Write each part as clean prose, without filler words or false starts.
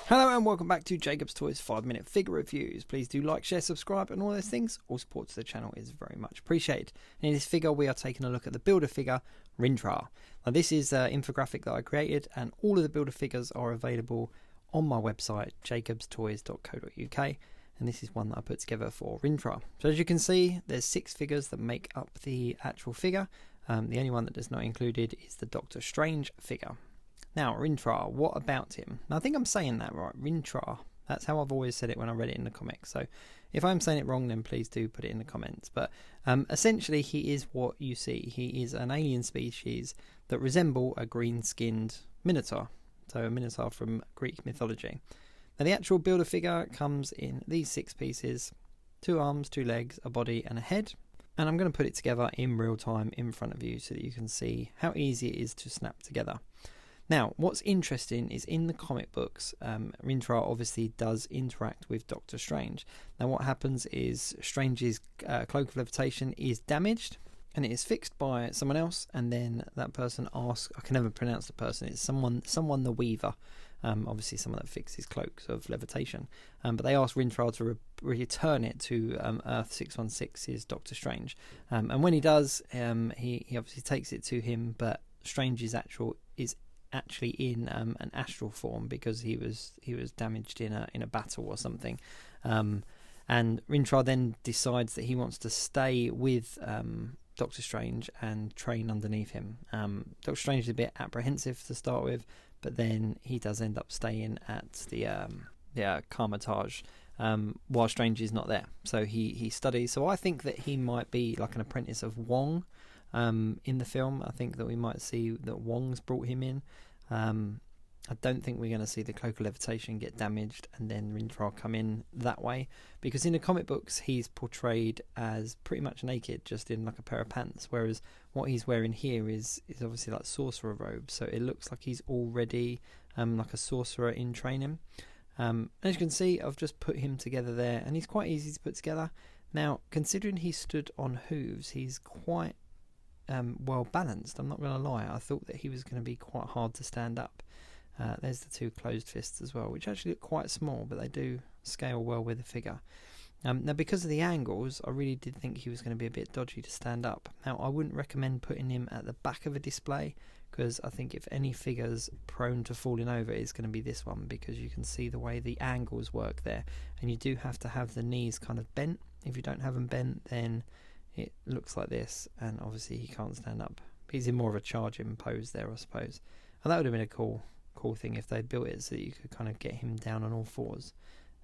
Hello and welcome back to Jacob's Toys 5-minute figure reviews. Please do like, share, subscribe and all those things. All support to the channel is very much appreciated. And in this figure we are taking a look at the builder figure Rintrah. Now this is an infographic that I created and all of the builder figures are available on my website jacobstoys.co.uk, and this is one that I put together for Rintrah. So as you can see, there's 6 figures that make up the actual figure. The only one that is not included is the Doctor Strange figure. Now, Rintrah, what about him? Now, I think I'm saying that right, Rintrah. That's how I've always said it when I read it in the comics. So if I'm saying it wrong, then please do put it in the comments. But essentially, he is what you see. He is an alien species that resemble a green-skinned Minotaur. So a Minotaur from Greek mythology. Now, the actual builder figure comes in these 6 pieces. 2 arms, 2 legs, a body and a head. And I'm going to put it together in real time in front of you so that you can see how easy it is to snap together. Now, what's interesting is in the comic books, Rintrah obviously does interact with Doctor Strange. Now, what happens is Strange's cloak of levitation is damaged and it is fixed by someone else, and then that person asks, I can never pronounce the person, it's someone the Weaver, obviously someone that fixes cloaks of levitation, but they ask Rintrah to return it to Earth 616's Doctor Strange, and when he does, he obviously takes it to him, but Strange's is actually in an astral form because he was damaged in a battle or something, and Rintrah then decides that he wants to stay with Doctor Strange and train underneath him. Doctor Strange is a bit apprehensive to start with, but then he does end up staying at the Carmitage while Strange is not there, so he studies. So I think that he might be like an apprentice of Wong. In the film, I think that we might see that Wong's brought him in. I don't think we're going to see the cloak of levitation get damaged and then Rintrah come in that way, because in the comic books he's portrayed as pretty much naked, just in like a pair of pants, whereas what he's wearing here is obviously like sorcerer robes, so it looks like he's already like a sorcerer in training. As you can see, I've just put him together there and he's quite easy to put together. Now, considering he stood on hooves, he's quite well balanced. I'm not going to lie, I thought that he was going to be quite hard to stand up. There's the 2 closed fists as well, which actually look quite small, but they do scale well with the figure. Now, because of the angles, I really did think he was going to be a bit dodgy to stand up. Now, I wouldn't recommend putting him at the back of a display, because I think if any figure's prone to falling over, it's going to be this one, because you can see the way the angles work there, and you do have to have the knees kind of bent. If you don't have them bent, then it looks like this, and obviously he can't stand up. He's in more of a charging pose there, I suppose. And that would have been a cool thing if they built it so that you could kind of get him down on all fours.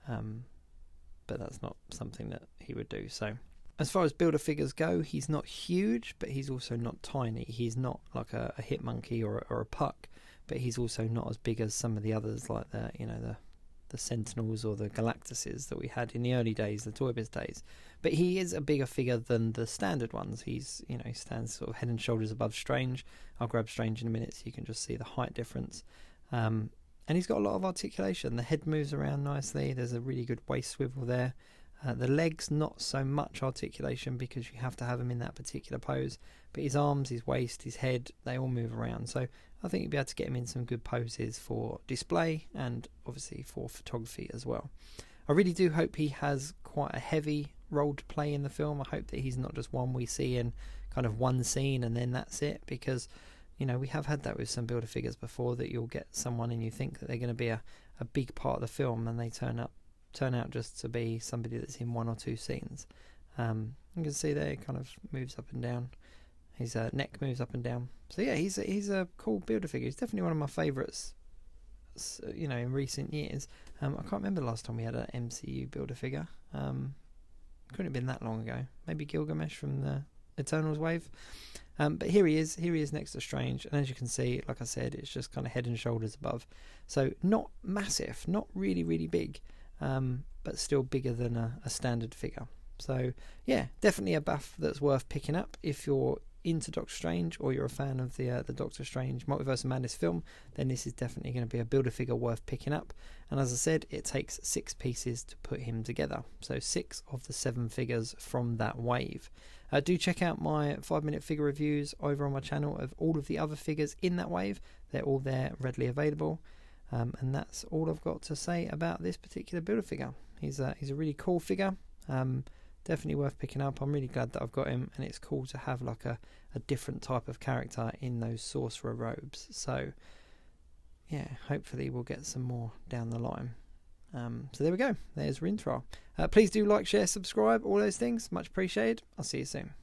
But that's not something that he would do. So as far as builder figures go, he's not huge, but he's also not tiny. He's not like a hit monkey or a puck, but he's also not as big as some of the others, like the Sentinels or the Galactuses that we had in the early days, the Toy Biz days. But he is a bigger figure than the standard ones. He stands sort of head and shoulders above Strange. I'll grab Strange in a minute so you can just see the height difference. And he's got a lot of articulation. The head moves around nicely. There's a really good waist swivel there. The legs, not so much articulation because you have to have him in that particular pose. But his arms, his waist, his head, they all move around. So I think you'll be able to get him in some good poses for display and obviously for photography as well. I really do hope he has quite a heavy role to play in the film. I hope that he's not just one we see in kind of one scene and then that's it, because we have had that with some builder figures before, that you'll get someone and you think that they're going to be a big part of the film and they turn out just to be somebody that's in 1 or 2 scenes. You can see there, it kind of moves up and down. His neck moves up and down. So yeah, he's a cool builder figure. He's definitely one of my favourites, in recent years. I can't remember the last time we had an MCU builder figure. Couldn't have been that long ago. Maybe Gilgamesh from the Eternals wave. But here he is next to Strange, and as you can see, like I said, it's just kind of head and shoulders above. So not massive, not really, really big, but still bigger than a standard figure. So yeah, definitely a BaF that's worth picking up if you're into Doctor Strange or you're a fan of the Doctor Strange Multiverse of Madness film. Then this is definitely going to be a builder figure worth picking up. And as I said, it takes 6 pieces to put him together, so 6 of the 7 figures from that wave. Do check out my 5-minute figure reviews over on my channel of all of the other figures in that wave. They're all there, readily available. And that's all I've got to say about this particular Build-A-Figure. He's a really cool figure. Definitely worth picking up. I'm really glad that I've got him, and it's cool to have like a different type of character in those sorcerer robes. So yeah, hopefully we'll get some more down the line. So there we go. There's Rintrah. Please do like, share, subscribe, all those things. Much appreciated. I'll see you soon.